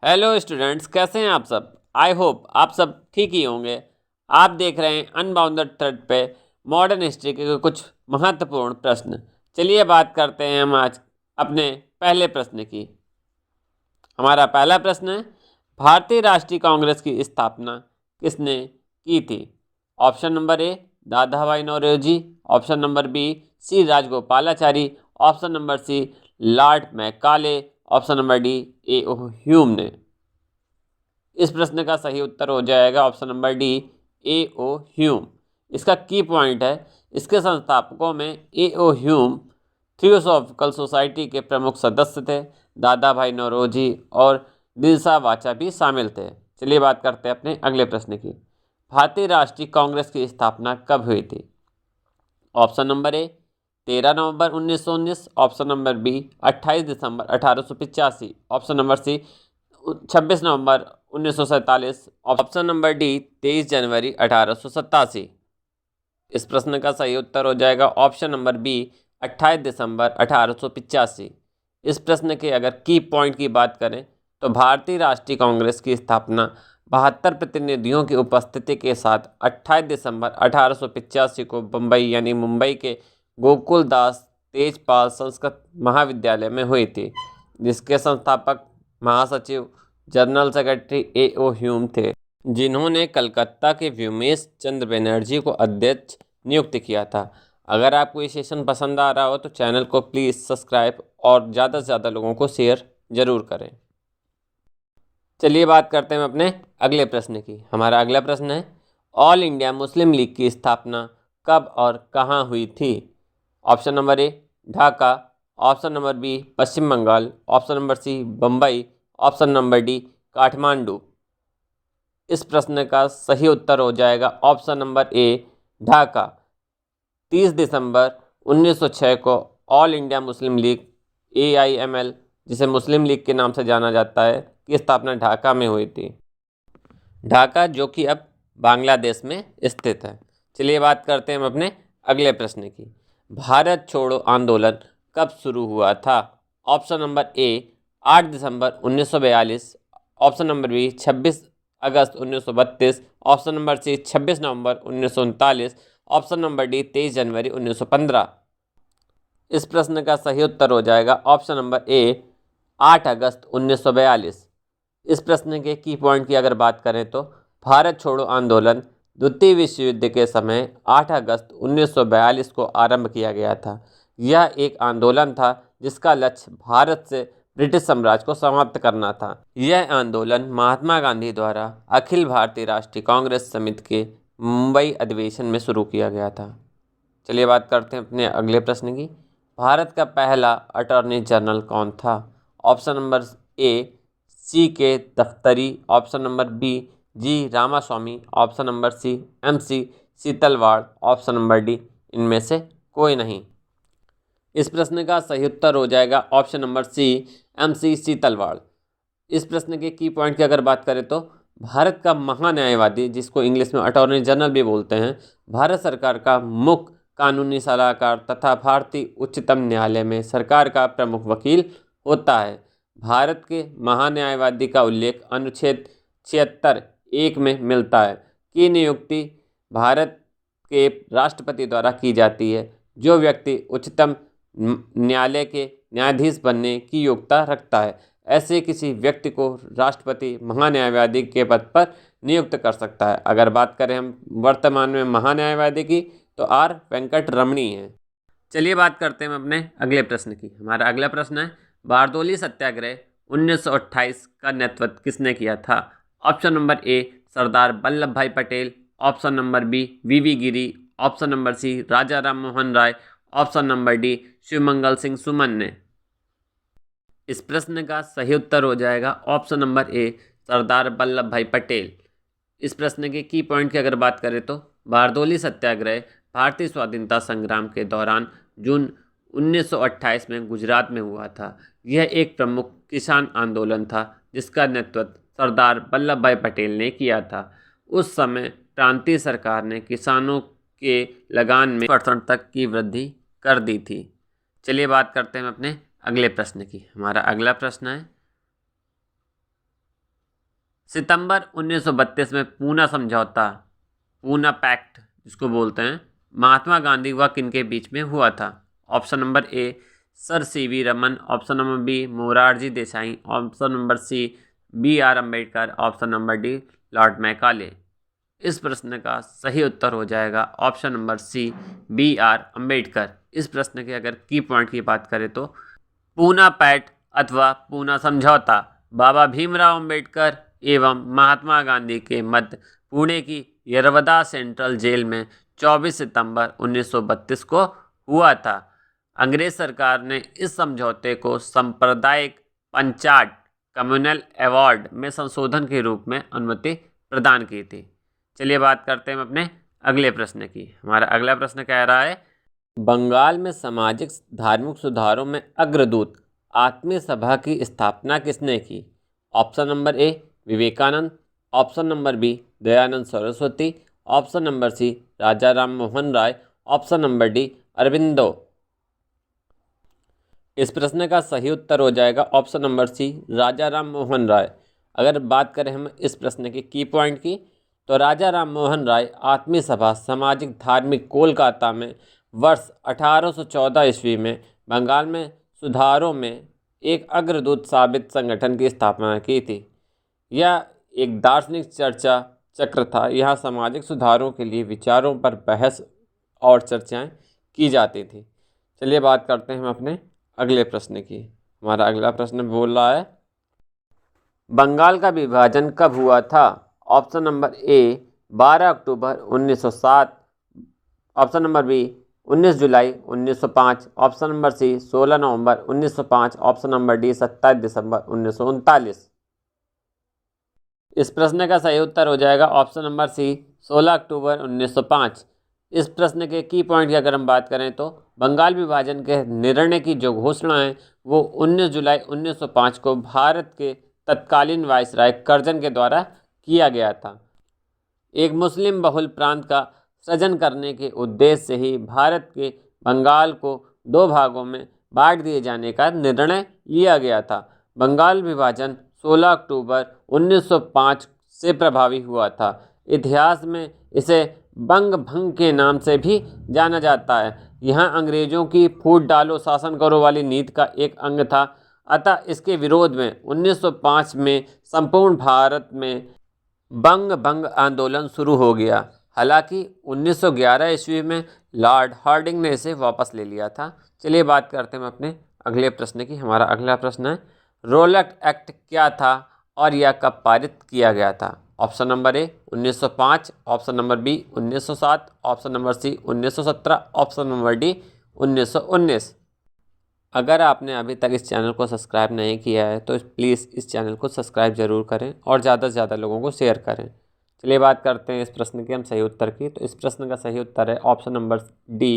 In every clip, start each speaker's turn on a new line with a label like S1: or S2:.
S1: Hello students, कैसे हैं आप सब। आई होप आप सब ठीक ही होंगे। आप देख रहे हैं अनबाउंडेड थ्रेड पे मॉडर्न हिस्ट्री के कुछ महत्वपूर्ण प्रश्न। चलिए बात करते हैं हम आज अपने पहले प्रश्न की। हमारा पहला प्रश्न है, भारतीय राष्ट्रीय कांग्रेस की स्थापना किसने की थी। Option number A Dadabhai Naoroji, option number B C Rajagopalachari, option number C Lord Macaulay, option number D A O Hume ने। इस प्रश्न का सही उत्तर हो जाएगा option number D A O Hume. इसका की पॉइंट है, इसके संस्थापकों में A O Hume theosophical society के प्रमुख सदस्य थे। दादा भाई नौरोजी और दिलसा वाचा भी शामिल थे। चलिए बात करते हैं अपने अगले प्रश्न की। भारतीय राष्ट्रीय कांग्रेस की स्थापना कब हुई थी। ऑप्शन नंबर ए 13 नवंबर 1919, ऑप्शन नंबर बी 28 दिसंबर 1885, ऑप्शन नंबर सी 26 नवंबर 1947, ऑप्शन नंबर डी 23 जनवरी 1887। इस प्रश्न का सही उत्तर हो जाएगा ऑप्शन नंबर बी 28 दिसंबर 1885। इस प्रश्न के अगर की पॉइंट की बात करें तो भारतीय राष्ट्रीय कांग्रेस की स्थापना 72 प्रतिनिधियों की उपस्थिति के साथ 28 दिसंबर 1885 को बम्बई यानी मुंबई के गोकुल दास तेजपाल संस्कृत महाविद्यालय में हुई थी, जिसके संस्थापक महासचिव general secretary A O Hume थे, जिन्होंने कलकत्ता के व्योमेश चंद्र बनर्जी को अध्यक्ष नियुक्त किया था। अगर आपको ये सेशन पसंद आ रहा हो तो चैनल को प्लीज़ सब्सक्राइब और ज़्यादा से ज़्यादा लोगों को शेयर ज़रूर करें। चलिए बात करते हैं अपने अगले प्रश्न की। हमारा अगला प्रश्न है, ऑल इंडिया मुस्लिम लीग की स्थापना कब और कहाँ हुई थी। Option number A Dhaka, option number B Paschim Bangal, option number C Bombay, option number D Kathmandu. इस प्रश्न का सही उत्तर हो जाएगा ऑप्शन नंबर ए ढाका। 30 दिसंबर 1906 को all India Muslim League AIML, जिसे मुस्लिम लीग के नाम से जाना जाता है, की स्थापना ढाका में हुई थी। ढाका जो कि अब बांग्लादेश में स्थित है। चलिए बात करते हैं हम अपने अगले प्रश्न की। भारत छोड़ो आंदोलन कब शुरू हुआ था। ऑप्शन नंबर ए 8 दिसंबर 1942, ऑप्शन नंबर बी 26 अगस्त 1932, ऑप्शन नंबर सी 26 नवंबर 1939, ऑप्शन नंबर डी 23 जनवरी 1915। इस प्रश्न का सही उत्तर हो जाएगा ऑप्शन नंबर ए 8 अगस्त 1942। इस प्रश्न के की पॉइंट की अगर बात करें तो भारत छोड़ो आंदोलन द्वितीय विश्व युद्ध के समय 8 अगस्त 1942 को आरंभ किया गया था। यह एक आंदोलन था जिसका लक्ष्य भारत से ब्रिटिश साम्राज्य को समाप्त करना था। यह आंदोलन महात्मा गांधी द्वारा अखिल भारतीय राष्ट्रीय कांग्रेस समिति के मुंबई अधिवेशन में शुरू किया गया था। चलिए बात करते हैं अपने अगले प्रश्न की। भारत का पहला अटॉर्नी जनरल कौन था। ऑप्शन नंबर ए C K Daftari, option number B G Ramaswamy, option number C MC Setalvad, option number D इनमें से कोई नहीं। इस प्रश्न का सही उत्तर हो जाएगा option number C MC Setalvad. इस प्रश्न के की पॉइंट की अगर बात करें तो भारत का महान्यायवादी, जिसको इंग्लिश में अटॉर्नी जनरल भी बोलते हैं, भारत सरकार का मुख्य कानूनी सलाहकार तथा भारतीय उच्चतम न्यायालय में सरकार का प्रमुख वकील होता है। भारत के महान्यायवादी का उल्लेख अनुच्छेद 76(1) में मिलता है कि नियुक्ति भारत के राष्ट्रपति द्वारा की जाती है। जो व्यक्ति उच्चतम न्यायालय के न्यायाधीश बनने की योग्यता रखता है, ऐसे किसी व्यक्ति को राष्ट्रपति महान्यायवादी के पद पर नियुक्त कर सकता है। अगर बात करें हम वर्तमान में महान्यायवादी की तो R वेंकट रमणी है। चलिए बात करते हैं अपने अगले प्रश्न की। हमारा अगला प्रश्न है, बारदोली सत्याग्रह 1928 का नेतृत्व किसने किया था। Option number A Sardar Vallabh Bhai Patel, option number B VV Giri, option number C Raja Ram Mohan Roy, option number D Shivmangal Singh Suman ने। इस प्रश्न का सही उत्तर हो जाएगा option number A Sardar Vallabh Bhai Patel. इस प्रश्न के की पॉइंट की अगर बात करें तो बारदोली सत्याग्रह भारतीय स्वाधीनता संग्राम के दौरान जून 1928 में गुजरात में हुआ था। यह एक प्रमुख किसान आंदोलन था जिसका नेतृत्व सरदार वल्लभ भाई पटेल ने किया था। उस समय प्रांतीय सरकार ने किसानों के लगान में 10% तक की वृद्धि कर दी थी। चलिए बात करते हैं अपने अगले प्रश्न की। हमारा अगला प्रश्न है, सितंबर 1932 में पूना समझौता, पूना पैक्ट जिसको बोलते हैं, महात्मा गांधी व किनके बीच में हुआ था? Option number A sir C V Raman, option number B Morarji Desai, option number C BR Ambedkar, option number D Lord Macaulay. इस प्रश्न का सही उत्तर हो जाएगा option number C BR Ambedkar. इस प्रश्न के अगर की पॉइंट की बात करें तो पूना पैक्ट अथवा पूना समझौता बाबा भीमराव अम्बेडकर एवं महात्मा गांधी के मध्य पुणे की यरवदा सेंट्रल जेल में 24 सितंबर 1932 को हुआ था। अंग्रेज सरकार ने इस समझौते को सांप्रदायिक पंचाट कम्युनल अवार्ड में संशोधन के रूप में अनुमति प्रदान की थी। चलिए बात करते हैं अपने अगले प्रश्न की। हमारा अगला प्रश्न कह रहा है, बंगाल में सामाजिक धार्मिक सुधारों में अग्रदूत आत्मीय सभा की स्थापना किसने की? Option number A Vivekananda, option number B Dayanand Saraswati, option number C Raja Ram Mohan Roy, option number D Aurobindo. इस प्रश्न का सही उत्तर हो जाएगा option number C Raja Ram Mohan Roy. अगर बात करें हम इस प्रश्न के की पॉइंट की, तो राजा राम मोहन राय आत्मीय सभा सामाजिक धार्मिक कोलकाता में वर्ष 1814 ईस्वी में बंगाल में सुधारों में एक अग्रदूत साबित संगठन की स्थापना की थी। यह एक दार्शनिक चर्चा चक्र था। यहाँ सामाजिक सुधारों के लिए विचारों पर बहस और चर्चाएं की जाती थी। चलिए बात करते हैं हम अपने अगले प्रश्न की। हमारा अगला प्रश्न बोल रहा है, बंगाल का विभाजन कब हुआ था? ऑप्शन नंबर ए 12 अक्टूबर 1907, ऑप्शन नंबर बी 19 जुलाई 1905, ऑप्शन नंबर सी 16 नवंबर 1905, ऑप्शन नंबर डी 27 दिसंबर 1939। इस प्रश्न का सही उत्तर हो जाएगा ऑप्शन नंबर सी 16 अक्टूबर 1905। इस प्रश्न के की पॉइंट की अगर हम बात करें तो बंगाल विभाजन के निर्णय की जो घोषणा है वो 19 जुलाई 1905 को भारत के तत्कालीन वायसराय कर्जन के द्वारा किया गया था। एक मुस्लिम बहुल प्रांत का सृजन करने के उद्देश्य से ही भारत के बंगाल को दो भागों में बांट दिए जाने का निर्णय लिया गया था। बंगाल विभाजन 16 अक्टूबर 1905 से प्रभावी हुआ था। इतिहास में इसे बंग भंग के नाम से भी जाना जाता है। यहाँ अंग्रेजों की फूट डालो शासन करो वाली नीति का एक अंग था। अतः इसके विरोध में 1905 में संपूर्ण भारत में बंग भंग आंदोलन शुरू हो गया। हालांकि 1911 ईस्वी में लॉर्ड हार्डिंग ने इसे वापस ले लिया था। चलिए बात करते हैं अपने अगले प्रश्न की। हमारा अगला प्रश्न है, रोलक एक्ट क्या था और यह कब पारित किया गया था? Option number A 1905, option number B 1907, option number C 1917, option number D 1919। अगर आपने अभी तक इस चैनल को सब्सक्राइब नहीं किया है तो प्लीज़ इस चैनल को सब्सक्राइब ज़रूर करें और ज़्यादा से ज़्यादा लोगों को शेयर करें। चलिए बात करते हैं इस प्रश्न के हम सही उत्तर की। तो इस प्रश्न का सही उत्तर है ऑप्शन नंबर डी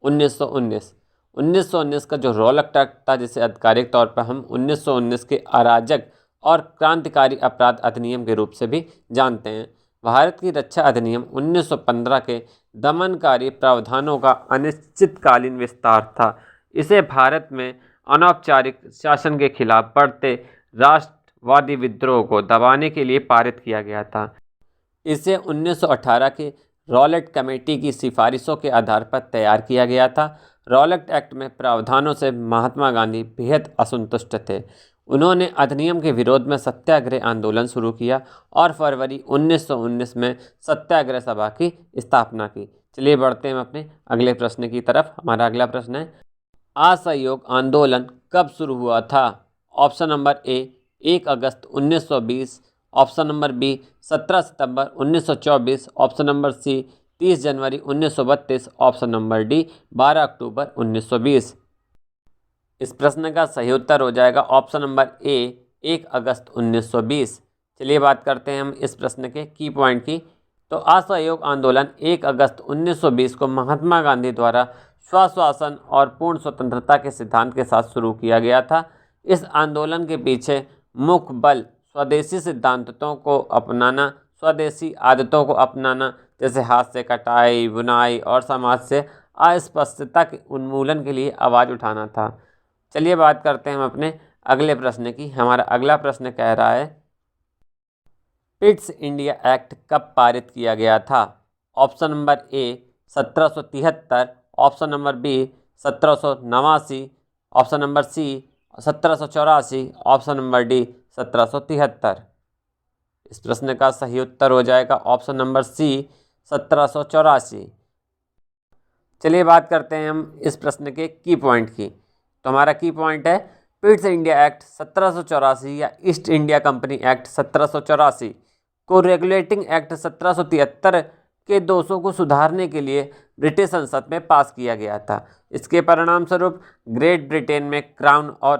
S1: 1919। 1919 का जो रोलक एक्ट था, जिसे आधिकारिक तौर पर हम 1919 के अराजक और क्रांतिकारी अपराध अधिनियम के रूप से भी जानते हैं, भारत की रक्षा अधिनियम 1915 के दमनकारी प्रावधानों का अनिश्चितकालीन विस्तार था। इसे भारत में अनौपचारिक शासन के खिलाफ बढ़ते राष्ट्रवादी विद्रोह को दबाने के लिए पारित किया गया था। इसे 1918 के रॉलेट कमेटी की सिफारिशों के आधार पर तैयार किया गया था। रॉलेट एक्ट में प्रावधानों से महात्मा गांधी बेहद असंतुष्ट थे। उन्होंने अधिनियम के विरोध में सत्याग्रह आंदोलन शुरू किया और फरवरी 1919 में सत्याग्रह सभा की स्थापना की। चलिए बढ़ते हैं अपने अगले प्रश्न की तरफ। हमारा अगला प्रश्न है, असहयोग आंदोलन कब शुरू हुआ था? ऑप्शन नंबर ए 1 अगस्त 1920, ऑप्शन नंबर बी 17 सितंबर 1924, ऑप्शन नंबर सी 30 जनवरी 1932, ऑप्शन नंबर डी 12 अक्टूबर 1920। इस प्रश्न का सही उत्तर हो जाएगा ऑप्शन नंबर ए 1 अगस्त 1920। चलिए बात करते हैं हम इस प्रश्न के की पॉइंट की। तो असहयोग आंदोलन 1 अगस्त 1920 को महात्मा गांधी द्वारा स्वशासन और पूर्ण स्वतंत्रता के सिद्धांत के साथ शुरू किया गया था। इस आंदोलन के पीछे मुख्य बल स्वदेशी सिद्धांतों को अपनाना, स्वदेशी आदतों को अपनाना, जैसे हाथ से कटाई, बुनाई और समाज से अस्पृश्यता के उन्मूलन के लिए आवाज़ उठाना था। चलिए बात करते हैं हम अपने अगले प्रश्न की। हमारा अगला प्रश्न कह रहा है, पिट्स इंडिया एक्ट कब पारित किया गया था? Option number A 1773, option number B 1789, option number C 1784, option number D 1773। इस प्रश्न का सही उत्तर हो जाएगा ऑप्शन नंबर सी 1784। चलिए बात करते हैं हम इस प्रश्न के की पॉइंट की। तो हमारा की पॉइंट है पिट्स इंडिया एक्ट 1784 या ईस्ट इंडिया कंपनी एक्ट 1784 को रेगुलेटिंग एक्ट 1773 के दोषों को सुधारने के लिए ब्रिटिश संसद में पास किया गया था। इसके परिणाम स्वरूप ग्रेट ब्रिटेन में क्राउन और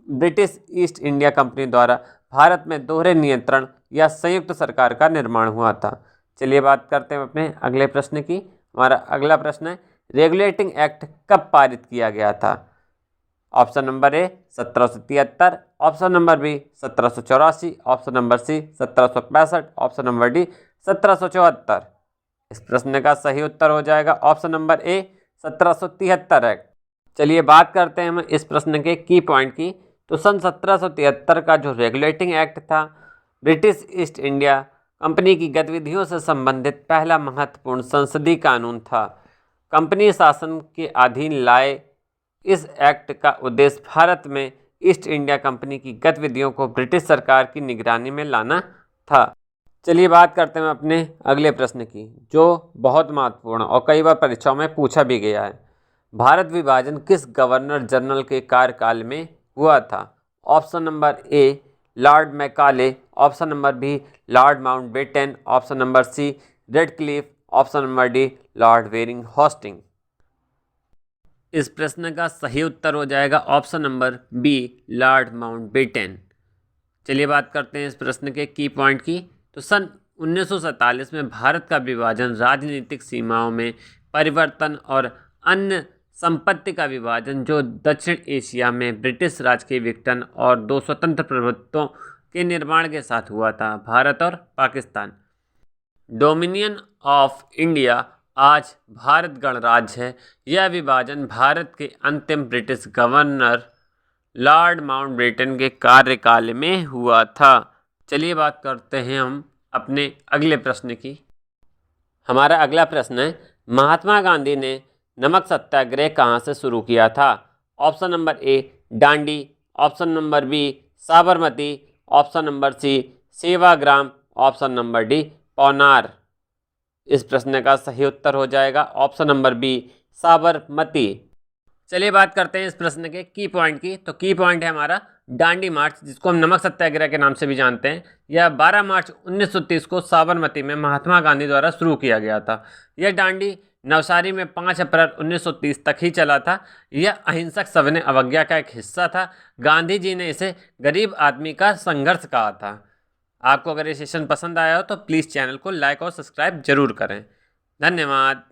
S1: ब्रिटिश ईस्ट इंडिया कंपनी द्वारा भारत में दोहरे नियंत्रण या संयुक्त सरकार का निर्माण हुआ था। चलिए बात करते हैं अपने अगले प्रश्न की। हमारा अगला प्रश्न है रेगुलेटिंग एक्ट कब पारित किया गया था? Option number A 1773, option number B 1784, option number C 1765, option number D 1774। इस प्रश्न का सही उत्तर हो जाएगा ऑप्शन नंबर ए 1773 एक्ट। चलिए बात करते हैं हम इस प्रश्न के की पॉइंट की। तो सन 1773 का जो रेगुलेटिंग एक्ट था ब्रिटिश ईस्ट इंडिया कंपनी की गतिविधियों से संबंधित पहला महत्वपूर्ण संसदीय कानून था। कंपनी शासन के अधीन लाए इस एक्ट का उद्देश्य भारत में ईस्ट इंडिया कंपनी की गतिविधियों को ब्रिटिश सरकार की निगरानी में लाना था। चलिए बात करते हैं अपने अगले प्रश्न की, जो बहुत महत्वपूर्ण और कई बार परीक्षाओं में पूछा भी गया है। भारत विभाजन किस गवर्नर जनरल के कार्यकाल में हुआ था? Option number A Lord Macaulay, option number B Lord Mountbatten, option number C Radcliffe, option number D Lord Warren Hastings. इस प्रश्न का सही उत्तर हो जाएगा option number B Lord Mountbatten. चलिए बात करते हैं इस प्रश्न के की पॉइंट की। तो सन 1947 में भारत का विभाजन राजनीतिक सीमाओं में परिवर्तन और अन्य संपत्ति का विभाजन जो दक्षिण एशिया में ब्रिटिश राज के विघटन और दो स्वतंत्र प्रभुत्वों के निर्माण के साथ हुआ था, भारत और पाकिस्तान। डोमिनियन ऑफ इंडिया आज भारत गणराज्य है। यह विभाजन भारत के अंतिम ब्रिटिश गवर्नर लॉर्ड माउंटबेटन के कार्यकाल में हुआ था। चलिए बात करते हैं हम अपने अगले प्रश्न की। हमारा अगला प्रश्न है महात्मा गांधी ने नमक सत्याग्रह कहाँ से शुरू किया था? Option number A Dandi, option number B Sabarmati, option number C Sevagram, option number D Paunar. इस प्रश्न का सही उत्तर हो जाएगा ऑप्शन नंबर बी साबरमती। चलिए बात करते हैं इस प्रश्न के की पॉइंट की। तो की पॉइंट है हमारा डांडी मार्च, जिसको हम नमक सत्याग्रह के नाम से भी जानते हैं। यह 12 मार्च 1930 को साबरमती में महात्मा गांधी द्वारा शुरू किया गया था। यह डांडी नवसारी में 5 अप्रैल 1930 तक ही चला था। यह अहिंसक सविनय अवज्ञा का एक हिस्सा था। गांधी जी ने इसे गरीब आदमी का संघर्ष कहा था। आपको अगर ये सेशन पसंद आया हो तो प्लीज़ चैनल को लाइक और सब्सक्राइब जरूर करें। धन्यवाद।